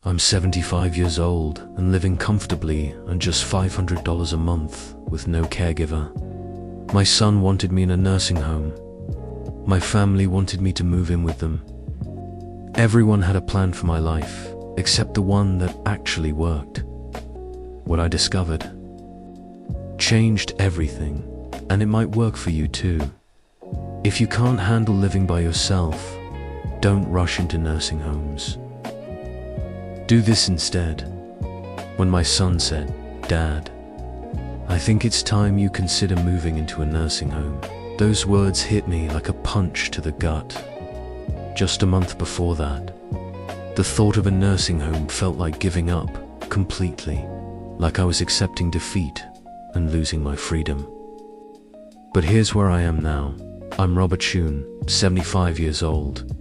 I'm 75 years old and living comfortably on just $500 a month with no caregiver. My son wanted me in a nursing home. My family wanted me to move in with them. Everyone had a plan for my life, except the one that actually worked. What I discovered changed everything, and it might work for you too. If you can't handle living by yourself, don't rush into nursing homes. Do this instead. When my son said, "Dad, I think it's time you consider moving into a nursing home," those words hit me like a punch to the gut. Just a month before that, the thought of a nursing home felt like giving up completely, like I was accepting defeat and losing my freedom. But here's where I am now. I'm Robert Shun, 75 years old,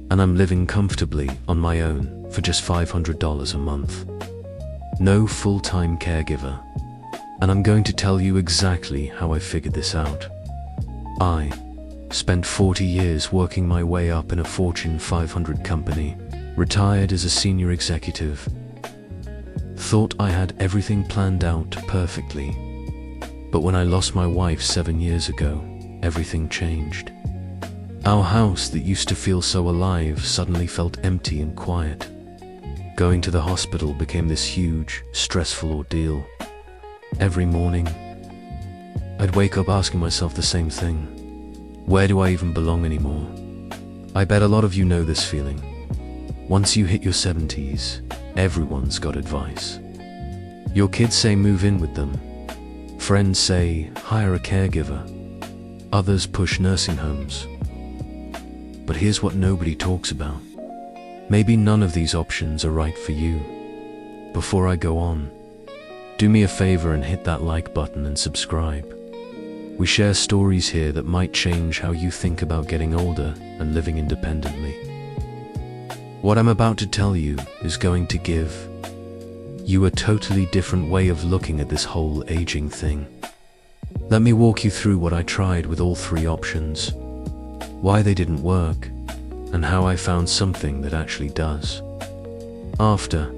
and I'm living comfortably on my own for just $500 a month. No full-time caregiver. And I'm going to tell you exactly how I figured this out. I spent 40 years working my way up in a Fortune 500 company, retired as a senior executive. Thought I had everything planned out perfectly. But when I lost my wife 7 years ago, everything changed. Our house that used to feel so alive suddenly felt empty and quiet. Going to the hospital became this huge, stressful ordeal. Every morning, I'd wake up asking myself the same thing. Where do I even belong anymore? I bet a lot of you know this feeling. Once you hit your 70s, everyone's got advice. Your kids say move in with them. Friends say hire a caregiver. Others push nursing homes. But here's what nobody talks about. Maybe none of these options are right for you. Before I go on, do me a favor and hit that like button and subscribe. We share stories here that might change how you think about getting older and living independently. What I'm about to tell you is going to give you a totally different way of looking at this whole aging thing. Let me walk you through what I tried with all three options, why they didn't work, and how I found something that actually does. After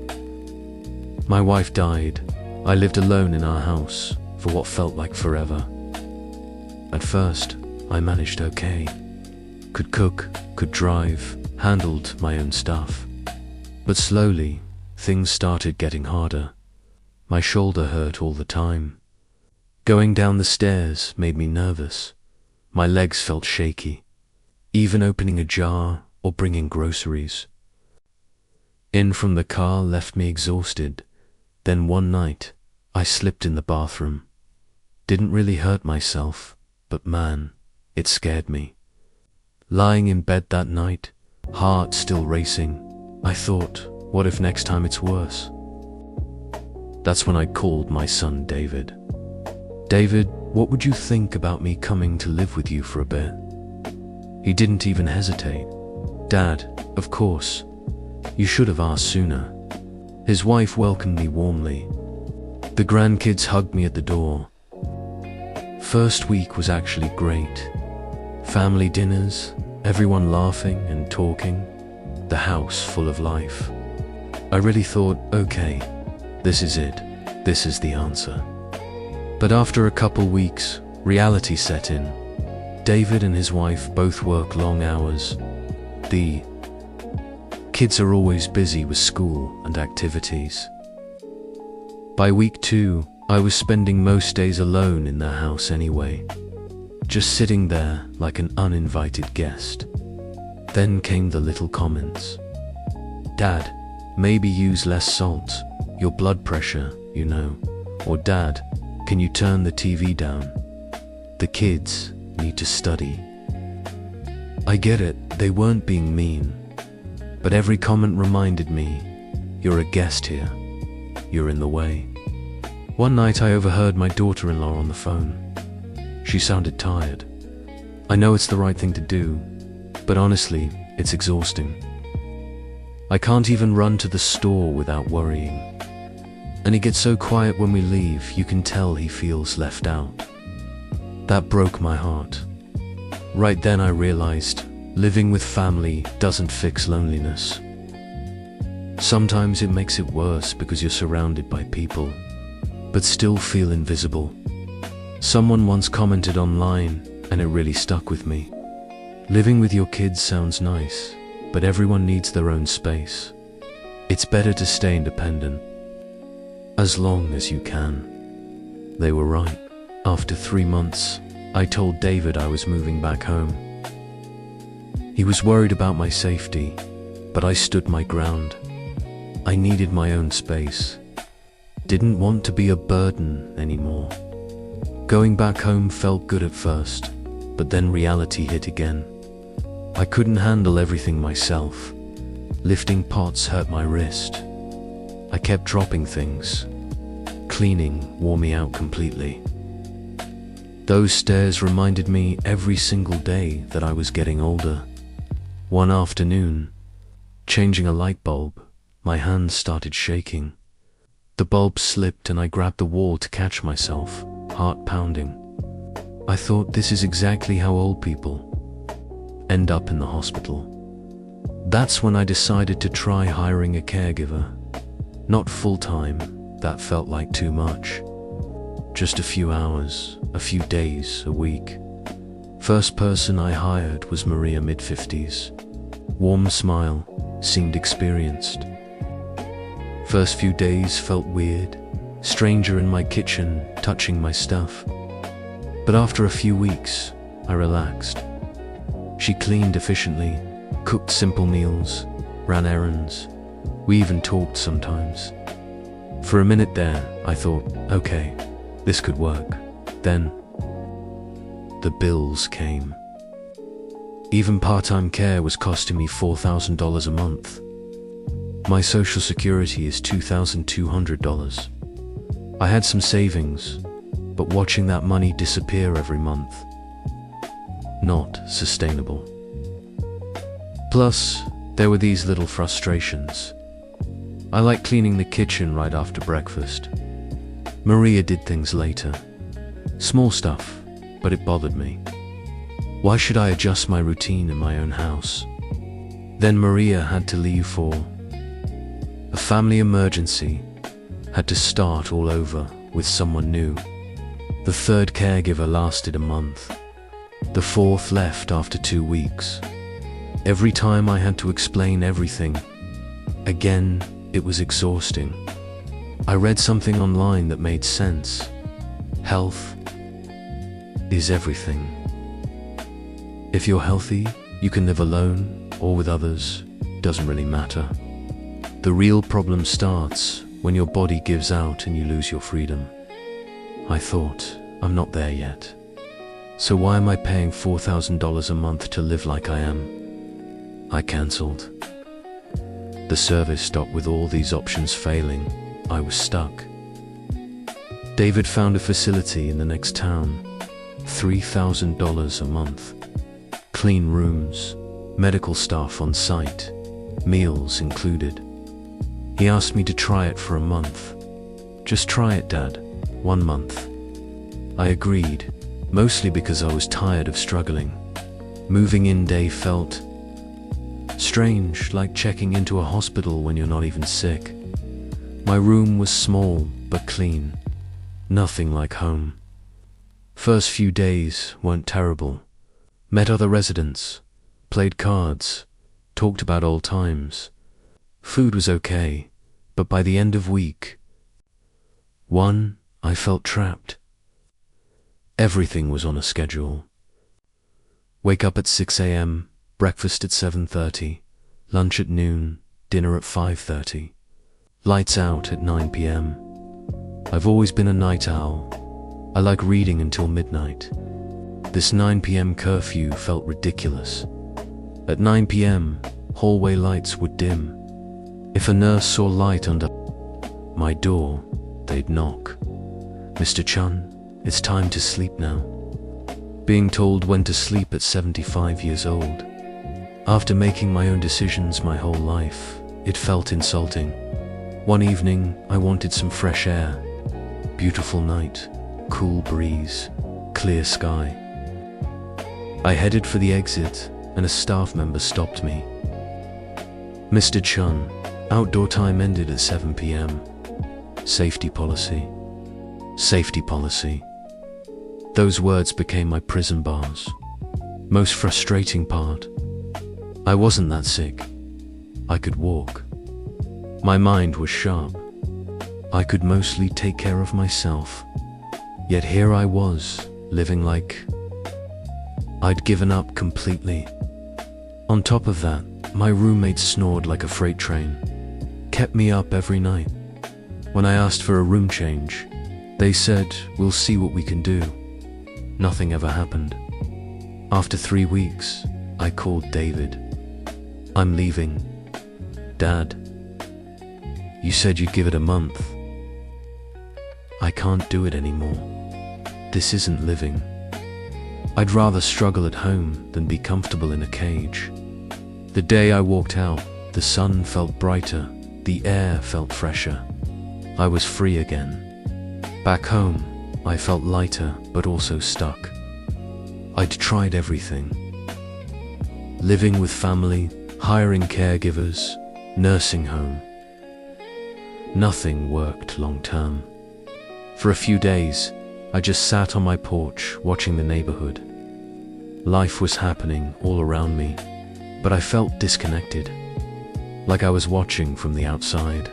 my wife died, I lived alone in our house for what felt like forever. At first, I managed okay. Could cook, could drive, handled my own stuff. But slowly, things started getting harder. My shoulder hurt all the time. Going down the stairs made me nervous. My legs felt shaky. Even opening a jar or bringing groceries in from the car left me exhausted. Then one night, I slipped in the bathroom. Didn't really hurt myself, but man, it scared me. Lying in bed that night, heart still racing, I thought, what if next time it's worse? That's when I called my son David. "David, what would you think about me coming to live with you for a bit?" He didn't even hesitate. "Dad, of course. You should have asked sooner." His wife welcomed me warmly. The grandkids hugged me at the door. First week was actually great. Family dinners, everyone laughing and talking, the house full of life. I really thought, okay, this is it. This is the answer. But after a couple weeks, reality set in. David and his wife both work long hours. The kids are always busy with school and activities. By week 2, I was spending most days alone in their house anyway, just sitting there like an uninvited guest. Then came the little comments. "Dad, maybe use less salt, your blood pressure, you know." Or "Dad, can you turn the TV down? The kids need to study." I get it, they weren't being mean, but every comment reminded me, you're a guest here, you're in the way. One night I overheard my daughter-in-law on the phone. She sounded tired. I know it's the right thing to do, but honestly, it's exhausting. I can't even run to the store without worrying. And he gets so quiet when we leave, you can tell he feels left out. That broke my heart. Right then I realized, living with family doesn't fix loneliness. Sometimes it makes it worse because you're surrounded by people, but still feel invisible. Someone once commented online, and it really stuck with me. Living with your kids sounds nice, but everyone needs their own space. It's better to stay independent, as long as you can. They were right. After 3 months, I told David I was moving back home. He was worried about my safety, but I stood my ground. I needed my own space. Didn't want to be a burden anymore. Going back home felt good at first, but then reality hit again. I couldn't handle everything myself. Lifting pots hurt my wrist. I kept dropping things. Cleaning wore me out completely. Those stairs reminded me every single day that I was getting older. One afternoon, changing a light bulb, my hands started shaking. The bulb slipped and I grabbed the wall to catch myself, heart pounding. I thought, this is exactly how old people end up in the hospital. That's when I decided to try hiring a caregiver. Not full-time, that felt like too much. Just a few hours, a few days, a week. First person I hired was Maria, mid-50s. Warm smile, seemed experienced. First few days felt weird, stranger in my kitchen, touching my stuff. But after a few weeks, I relaxed. She cleaned efficiently, cooked simple meals, ran errands. We even talked sometimes. For a minute there, I thought, okay, this could work. Then, the bills came. Even part-time care was costing me $4,000 a month. My Social Security is $2,200. I had some savings, but watching that money disappear every month, not sustainable. Plus, there were these little frustrations. I like cleaning the kitchen right after breakfast. Maria did things later. Small stuff, but it bothered me. Why should I adjust my routine in my own house? Then Maria had to leave for a family emergency, had to start all over with someone new. The third caregiver lasted a month. The fourth left after 2 weeks. Every time I had to explain everything. Again, it was exhausting. I read something online that made sense. Health is everything. If you're healthy, you can live alone or with others, doesn't really matter. The real problem starts when your body gives out and you lose your freedom. I thought, I'm not there yet. So why am I paying $4,000 a month to live like I am? I cancelled. The service stopped with all these options failing. I was stuck. David found a facility in the next town. $3,000 a month. Clean rooms, medical staff on site, meals included. He asked me to try it for a month. Just try it, Dad. 1 month. I agreed, mostly because I was tired of struggling. Moving in day felt strange, like checking into a hospital when you're not even sick. My room was small but clean. Nothing like home. First few days weren't terrible. Met other residents, played cards, talked about old times. Food was okay, but by the end of week 1, I felt trapped. Everything was on a schedule. Wake up at 6 a.m., breakfast at 7:30, lunch at noon, dinner at 5:30. Lights out at 9 p.m. I've always been a night owl. I like reading until midnight. This 9 p.m. curfew felt ridiculous. At 9 p.m., hallway lights would dim. If a nurse saw light under my door, they'd knock. Mr. Chun, it's time to sleep now. Being told when to sleep at 75 years old. After making my own decisions my whole life, it felt insulting. One evening, I wanted some fresh air. Beautiful night, cool breeze, clear sky. I headed for the exit, and a staff member stopped me. Mr. Chun, Outdoor time ended at 7 p.m. Safety policy. Safety policy. Those words became my prison bars. Most frustrating part, I wasn't that sick. I could walk. My mind was sharp. I could mostly take care of myself. Yet here I was, living like I'd given up completely. On top of that, my roommate snored like a freight train, kept me up every night. When I asked for a room change, they said, "We'll see what we can do." Nothing ever happened. After 3 weeks, I called David. "I'm leaving. Dad, you said you'd give it a month. I can't do it anymore. This isn't living. I'd rather struggle at home than be comfortable in a cage." The day I walked out, the sun felt brighter, the air felt fresher. I was free again. Back home, I felt lighter but also stuck. I'd tried everything. Living with family, hiring caregivers, nursing home. Nothing worked long term. For a few days, I just sat on my porch watching the neighborhood. Life was happening all around me, but I felt disconnected, like I was watching from the outside.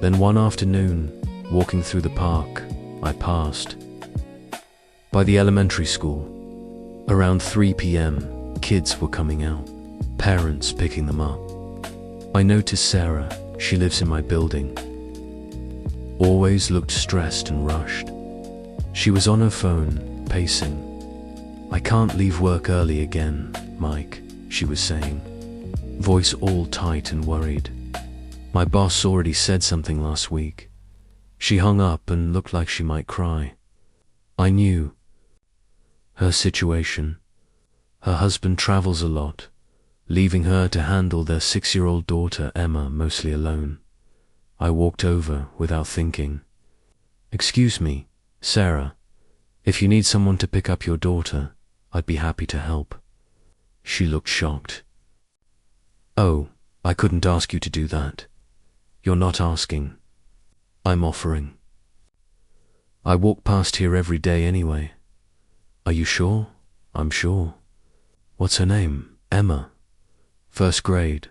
Then one afternoon, walking through the park, I passed by the elementary school. Around 3 p.m., kids were coming out, parents picking them up. I noticed Sarah, she lives in my building. Always looked stressed and rushed. She was on her phone, pacing. "I can't leave work early again, Mike," she was saying, voice all tight and worried. "My boss already said something last week." She hung up and looked like she might cry. I knew her situation. Her husband travels a lot, leaving her to handle their 6-year-old daughter Emma mostly alone. I walked over without thinking. "Excuse me, Sarah, if you need someone to pick up your daughter, I'd be happy to help." She looked shocked. "Oh, I couldn't ask you to do that. You're not asking. I'm offering. I walk past here every day anyway." "Are you sure?" "I'm sure." "What's her name?" "Emma. 1st grade.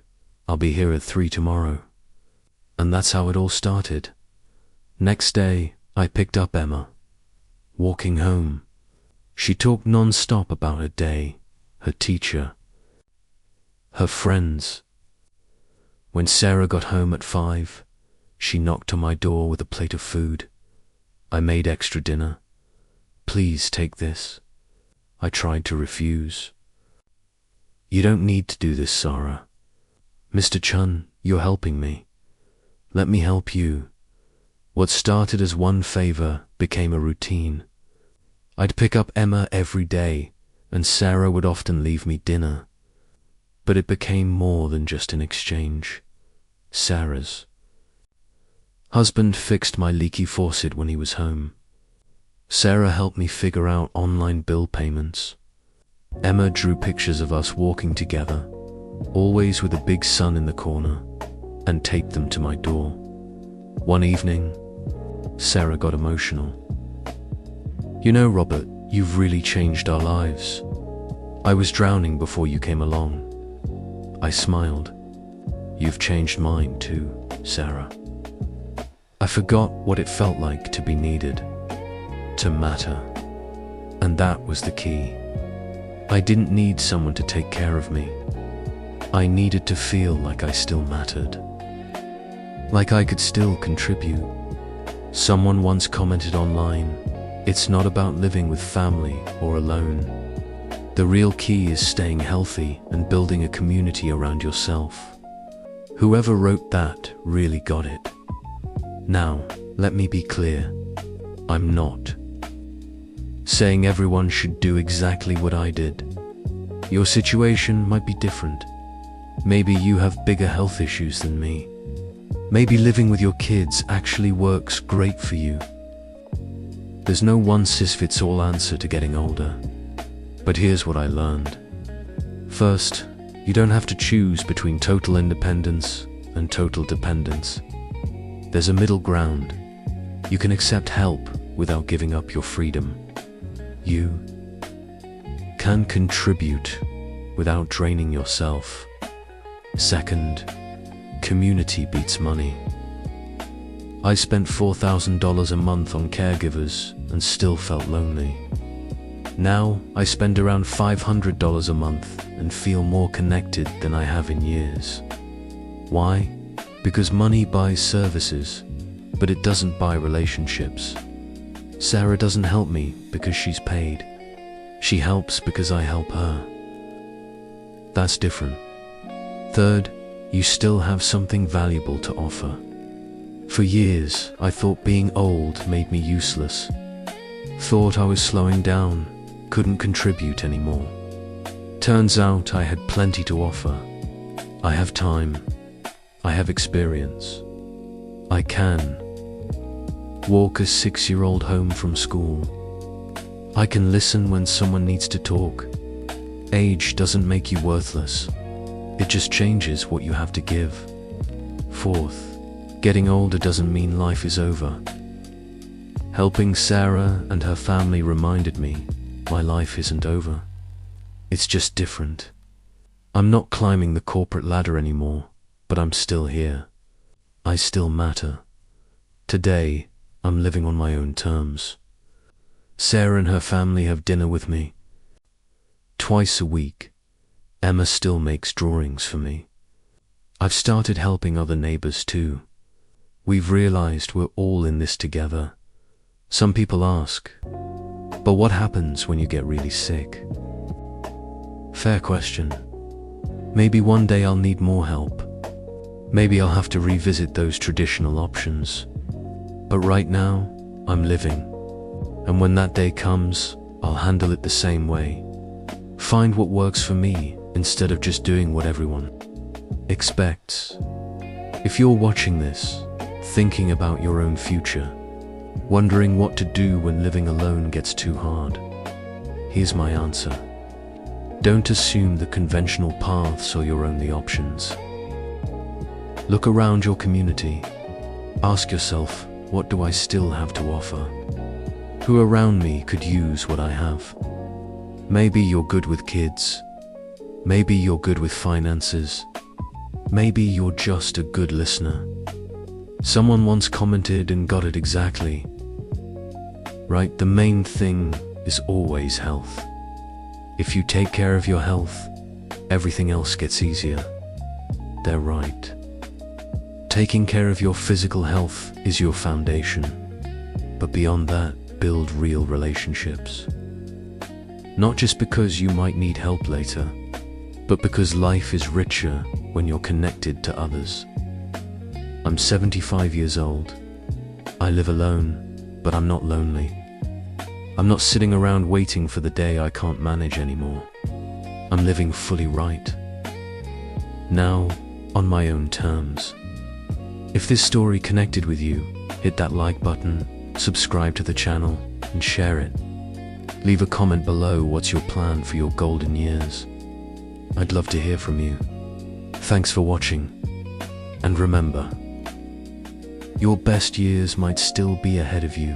I'll be here at 3 tomorrow." And that's how it all started. Next day, I picked up Emma. Walking home, she talked non-stop about her day, her teacher, her friends. When Sarah got home at 5, she knocked on my door with a plate of food. I made extra dinner. "Please take this." I tried to refuse. "You don't need to do this, Sarah. Mr. Chun, you're helping me. Let me help you." What started as one favor became a routine. I'd pick up Emma every day, and Sarah would often leave me dinner. But it became more than just an exchange. Sarah's husband fixed my leaky faucet when he was home. Sarah helped me figure out online bill payments. Emma drew pictures of us walking together, always with a big sun in the corner, and taped them to my door. One evening, Sarah got emotional. "You know, Robert, you've really changed our lives. I was drowning before you came along." I smiled. "You've changed mine too, Sarah." I forgot what it felt like to be needed, to matter. And that was the key. I didn't need someone to take care of me. I needed to feel like I still mattered, like I could still contribute. Someone once commented online, "It's not about living with family or alone. The real key is staying healthy and building a community around yourself." Whoever wrote that really got it. Now, let me be clear. I'm not saying everyone should do exactly what I did. Your situation might be different. Maybe you have bigger health issues than me. Maybe living with your kids actually works great for you. There's no one-size-fits-all answer to getting older. But here's what I learned. First, you don't have to choose between total independence and total dependence. There's a middle ground. You can accept help without giving up your freedom. You can contribute without draining yourself. Second, community beats money. I spent $4,000 a month on caregivers and still felt lonely. Now, I spend around $500 a month and feel more connected than I have in years. Why? Because money buys services, but it doesn't buy relationships. Sarah doesn't help me because she's paid. She helps because I help her. That's different. Third, you still have something valuable to offer. For years, I thought being old made me useless. Thought I was slowing down, couldn't contribute anymore. Turns out I had plenty to offer. I have time. I have experience. I can walk a 6-year-old home from school. I can listen when someone needs to talk. Age doesn't make you worthless. It just changes what you have to give. Fourth, getting older doesn't mean life is over. Helping Sarah and her family reminded me my life isn't over. It's just different. I'm not climbing the corporate ladder anymore, but I'm still here. I still matter. Today, I'm living on my own terms. Sarah and her family have dinner with me. Twice a week, Emma still makes drawings for me. I've started helping other neighbors too. We've realized we're all in this together. Some people ask, but what happens when you get really sick? Fair question. Maybe one day I'll need more help. Maybe I'll have to revisit those traditional options. But right now, I'm living. And when that day comes, I'll handle it the same way. Find what works for me instead of just doing what everyone expects. If you're watching this, thinking about your own future, wondering what to do when living alone gets too hard, here's my answer. Don't assume the conventional paths are your only options. Look around your community. Ask yourself, what do I still have to offer? Who around me could use what I have? Maybe you're good with kids. Maybe you're good with finances. Maybe you're just a good listener. Someone once commented and got it exactly right. The main thing is always health. If you take care of your health, everything else gets easier. They're right. Taking care of your physical health is your foundation. But beyond that, build real relationships. Not just because you might need help later, but because life is richer when you're connected to others. I'm 75 years old. I live alone, but I'm not lonely. I'm not sitting around waiting for the day I can't manage anymore. I'm living fully right. Now, on my own terms. If this story connected with you, hit that like button, subscribe to the channel, and share it. Leave a comment below what's your plan for your golden years. I'd love to hear from you. Thanks for watching. And remember, your best years might still be ahead of you.